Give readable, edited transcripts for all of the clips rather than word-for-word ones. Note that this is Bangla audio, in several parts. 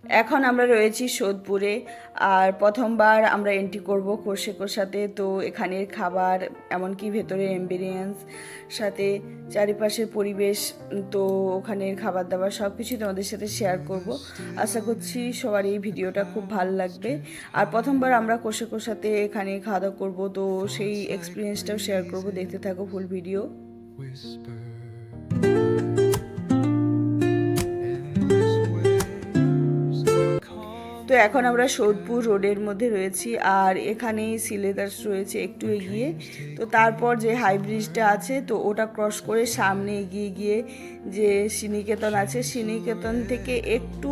এখন আমরা রয়েছি সোদপুরে। আর প্রথমবার আমরা এন্ট্রি করব কোষেকোর সাথে। তো এখানের খাবার, এমনকি ভেতরে এম্বিয়েন্স, সাথে চারিপাশের পরিবেশ, তো ওখানের খাবার দাবার সব কিছুই তোমাদের সাথে শেয়ার করব। আশা করছি সবার এই ভিডিওটা খুব ভালো লাগবে। আর প্রথমবার আমরা কোষেকোর সাথে এখানে খাওয়া দাওয়া করবো, তো সেই এক্সপিরিয়েন্সটাও শেয়ার করব। দেখতে থাকো ফুল ভিডিও। তো এখন আমরা সোদপুর রোডের মধ্যে রয়েছি, আর এখানেই সিলেদার্স রয়েছে একটু এগিয়ে। তো তারপর যে হাই ব্রিজটা আছে, তো ওটা ক্রস করে সামনে এগিয়ে গিয়ে যে শ্রীনিকেতন আছে, শ্রীনিকেতন থেকে একটু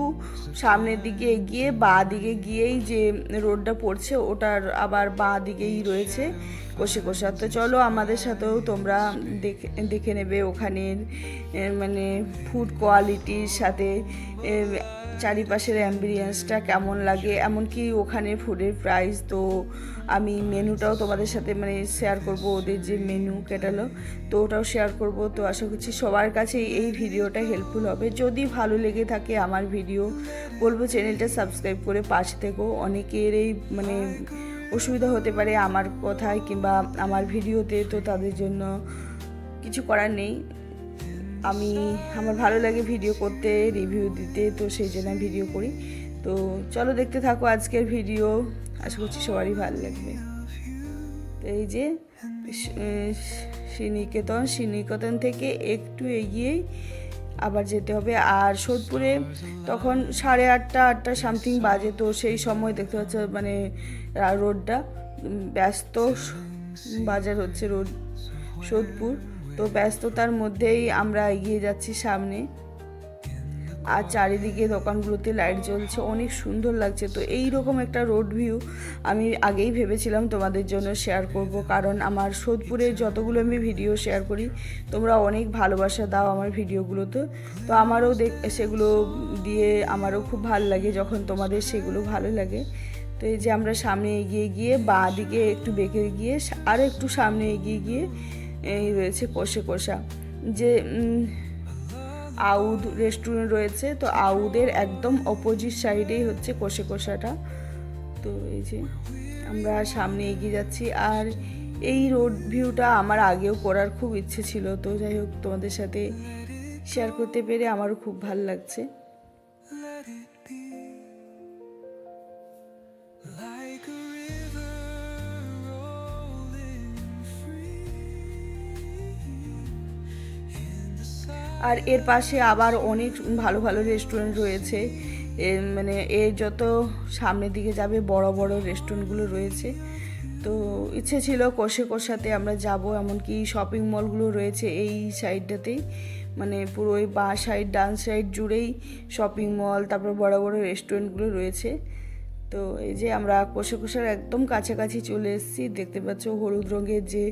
সামনের দিকে এগিয়ে বাঁ দিকে গিয়েই যে রোডটা পড়ছে, ওটার আবার বাঁ দিকেই রয়েছে কোষেকোষা। তো চলো আমাদের সাথেও তোমরা দেখে নেবে ওখানের মানে ফুড কোয়ালিটির সাথে চারিপাশের অ্যাম্বিয়েন্সটা কেমন লাগে, এমনকি ওখানে ফুডের প্রাইস। তো আমি মেনুটাও তোমাদের সাথে মানে শেয়ার করব, ওদের যে মেনু ক্যাটালগ, তো ওটাও শেয়ার করব। তো আশা করছি সবার কাছে এই ভিডিওটা হেল্পফুল হবে। যদি ভালো লেগে থাকে আমার ভিডিও, বলবো চ্যানেলটা সাবস্ক্রাইব করে পাশে থেকো। অনেকেরই মানে অসুবিধা হতে পারে আমার কথায় কিংবা আমার ভিডিওতে, তো তাদের জন্য কিছু করার নেই। আমার ভালো লাগে ভিডিও করতে, রিভিউ দিতে, তো সেই জন্য ভিডিও করি। তো চলো দেখতে থাকো আজকের ভিডিও, আশা করছি সবারই ভালো লাগবে। তো এই যে শ্রীনিকেতন থেকে একটু এগিয়েই আবার যেতে হবে। আর সোদপুরে তখন 8:30 সামথিং বাজে। তো সেই সময় দেখতে পাচ্ছ মানে রোডটা ব্যস্ত, বাজার হচ্ছে রোড সোদপুর। তো ব্যস্ততার মধ্যেই আমরা এগিয়ে যাচ্ছি সামনে। আর চারিদিকে দোকানগুলোতে লাইট জ্বলছে, অনেক সুন্দর লাগছে। তো এই রকম একটা রোড ভিউ আমি আগেই ভেবেছিলাম তোমাদের জন্য শেয়ার করব, কারণ আমার সোদপুরের যতগুলো আমি ভিডিও শেয়ার করি তোমরা অনেক ভালোবাসা দাও আমার ভিডিওগুলোতে। তো আমারও সেগুলো দিয়ে আমারও খুব ভালো লাগে যখন তোমাদের সেগুলো ভালো লাগে। তো এই যে আমরা সামনে এগিয়ে গিয়ে বাঁ দিকে একটু বেঁকে গিয়ে আরও একটু সামনে এগিয়ে গিয়ে এই রয়েছে কোষেকোষা, যে আউদ রেস্টুরেন্ট রয়েছে। তো আউদের একদম অপোজিট সাইডেই হচ্ছে কোষেকোষাটা। তো এই যে আমরা সামনে এগিয়ে যাচ্ছি। আর এই রোড ভিউটা আমার আগেও করার খুব ইচ্ছে ছিল। তো যাই হোক, তোমাদের সাথে শেয়ার করতে পেরে আমারও খুব ভালো লাগছে। আর এর পাশে আবার অনেক ভালো ভালো রেস্টুরেন্ট রয়েছে। মানে এর যত সামনের দিকে যাবে বড় বড় রেস্টুরেন্টগুলো রয়েছে। তো ইচ্ছে ছিল কোষাতে আমরা যাব, এমনকি শপিং মলগুলো রয়েছে এই সাইডটাতেই, মানে পুরো ওই বাঁ সাইড ডান সাইড জুড়েই শপিং মল, তারপর বড় বড় রেস্টুরেন্টগুলো রয়েছে। তো এই যে আমরা কোষার একদম কাছাকাছি চলে এসেছি। দেখতে পাচ্ছ হলুদ রঙের যে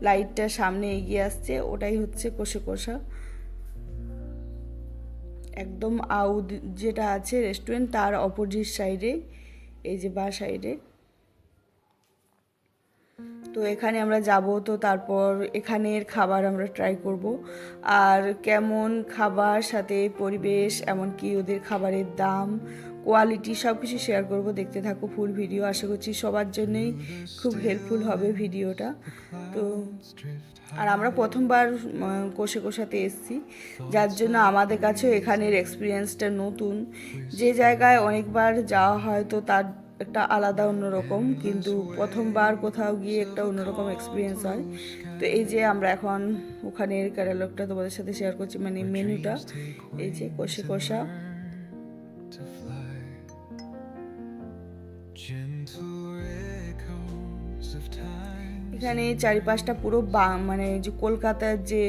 লাইটটা সামনে এগিয়ে আসছে, ওটাই হচ্ছে কোষা। একদম আউদ যেটা আছে রেস্টুরেন্ট, তার অপোজিট সাইডে, এই যে বাঁ সাইডে। তো এখানে আমরা যাব। তো তারপর এখানের খাবার আমরা ট্রাই করব, আর কেমন খাবার, সাথে পরিবেশ, এমনকি ওদের খাবারের দাম, কোয়ালিটি সব কিছু শেয়ার করব। দেখতে থাকো ফুল ভিডিও, আশা করছি সবার জন্যই খুব হেল্পফুল হবে ভিডিওটা। তো আর আমরা প্রথমবার কোষাতে এসেছি, যার জন্য আমাদের কাছেও এখানের এক্সপিরিয়েন্সটা নতুন। যে জায়গায় অনেকবার যাওয়া হয় তো তার একটা আলাদা অন্যরকম, কিন্তু প্রথমবার কোথাও গিয়ে একটা অন্যরকম এক্সপিরিয়েন্স হয়। তো এই যে আমরা এখন ওখানের ক্যাটালগটা তোমাদের সাথে শেয়ার করছি, মানে মেনুটা। এই যে কোষা এখানে চারিপাশটা পুরো মানে যে কলকাতার যে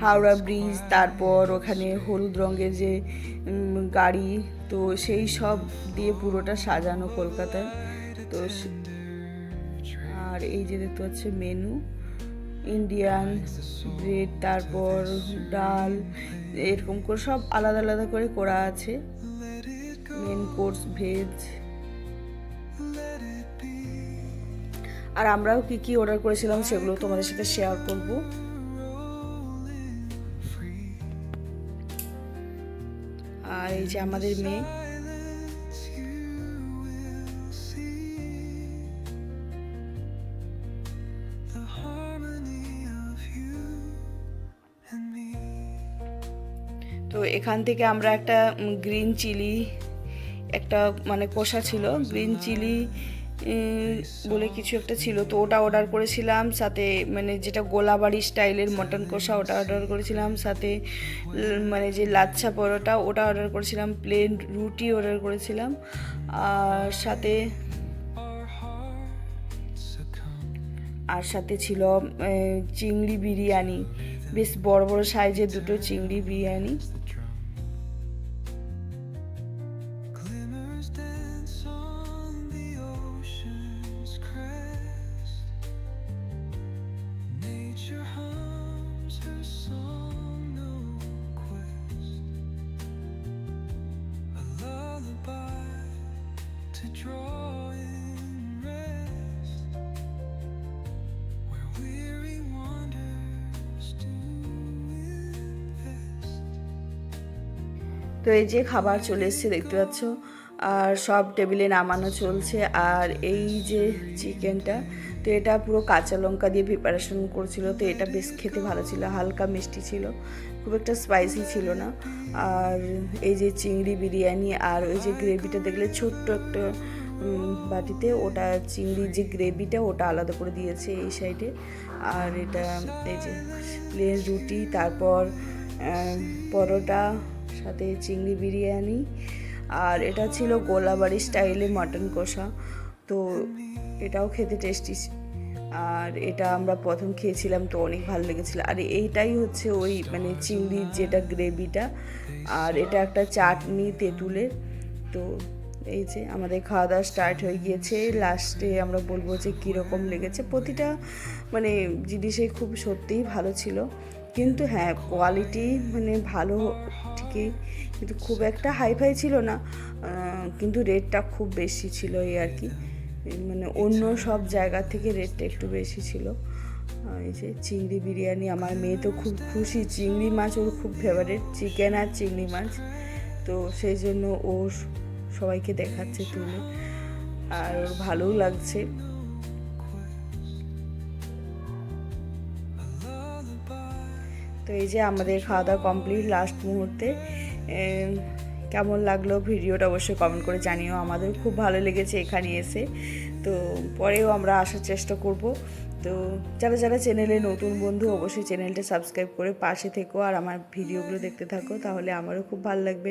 হাওড়া ব্রিজ, তারপর ওখানে হলুদ রঙের যে গাড়ি, তো সেই সব দিয়ে পুরোটা সাজানো কলকাতায়। তো আর এই যে দেখতে পাচ্ছে মেনু, ইন্ডিয়ান ব্রেড, তারপর ডাল, এরকম করে সব আলাদা আলাদা করে করা আছে। Main course veg. আর আমরাও কি কি অর্ডার করেছিলাম সেগুলো তোমাদের সাথে শেয়ার করব। আর এই যে আমাদের মেয়ে। তো এখান থেকে আমরা একটা গ্রিন চিলি একটা মানে কষা ছিল, গ্রিন চিলি বলে কিছু একটা ছিল, তো ওটা অর্ডার করেছিলাম। সাথে মানে যেটা গোলাবাড়ি স্টাইলের মটন কষা ওটা অর্ডার করেছিলাম। সাথে মানে যে লাচ্ছা পরোটা ওটা অর্ডার করেছিলাম। প্লেন রুটি অর্ডার করেছিলাম। আর সাথে ছিল চিংড়ি বিরিয়ানি, বেশ বড় বড় সাইজের দুটো চিংড়ি বিরিয়ানি। তো এই যে খাবার চলে এসেছে দেখতে পাচ্ছ, আর সব টেবিলে নামানো চলছে। আর এই যে চিকেনটা, তো এটা পুরো কাঁচা লঙ্কা দিয়ে প্রিপারেশন করছিল, তো এটা বেশ খেতে ভালো ছিল, হালকা মিষ্টি ছিল, খুব একটা স্পাইসি ছিল না। আর এই যে চিংড়ি বিরিয়ানি, আর ওই যে গ্রেভিটা দেখলে ছোট্ট একটা বাটিতে, ওটা চিংড়ির যে গ্রেভিটা ওটা আলাদা করে দিয়েছে এই সাইডে। আর এটা এই যে প্লেন রুটি, তারপর পরোটা, সাথে চিংড়ি বিরিয়ানি। আর এটা ছিল গোলাবাড়ি স্টাইলে মটন কষা, তো এটাও খেতে টেস্টি। আর এটা আমরা প্রথম খেয়েছিলাম, তো অনেক ভালো লেগেছিলো। আর এইটাই হচ্ছে ওই মানে চিংড়ির যেটা গ্রেভিটা। আর এটা একটা চাটনি তেঁতুলের। তো এই যে আমাদের খাওয়া দাওয়া স্টার্ট হয়ে গিয়েছে। লাস্টে আমরা বলবো যে কীরকম লেগেছে। প্রতিটা মানে জিনিসে খুব সত্যিই ভালো ছিল, কিন্তু হ্যাঁ কোয়ালিটি মানে ভালো ঠিকই, কিন্তু খুব একটা হাইফাই ছিল না, কিন্তু রেটটা খুব বেশি ছিল এই আর কি, মানে অন্য সব জায়গা থেকে রেটটা একটু বেশি ছিল। এই যে চিংড়ি বিরিয়ানি, আমার মেয়ে তো খুব খুশি, চিংড়ি মাছ ওর খুব ফেভারিট, চিকেন আর চিংড়ি মাছ, তো সেই জন্য ও সবাইকে দেখাচ্ছে তুলে, আর ওর ভালোও লাগছে। তো এই যে আমাদের খাওয়া দাওয়া কমপ্লিট লাস্ট মুহূর্তে। কেমন লাগলো ভিডিওটা অবশ্যই কমেন্ট করে জানিও। আমাদের খুব ভালো লেগেছে এখানে এসে, তো পরেও আমরা আসার চেষ্টা করব। তো যারা যারা চ্যানেলে নতুন বন্ধু অবশ্যই চ্যানেলটা সাবস্ক্রাইব করে পাশে থেকো, আর আমার ভিডিওগুলো দেখতে থাকো, তাহলে আমারও খুব ভালো লাগবে।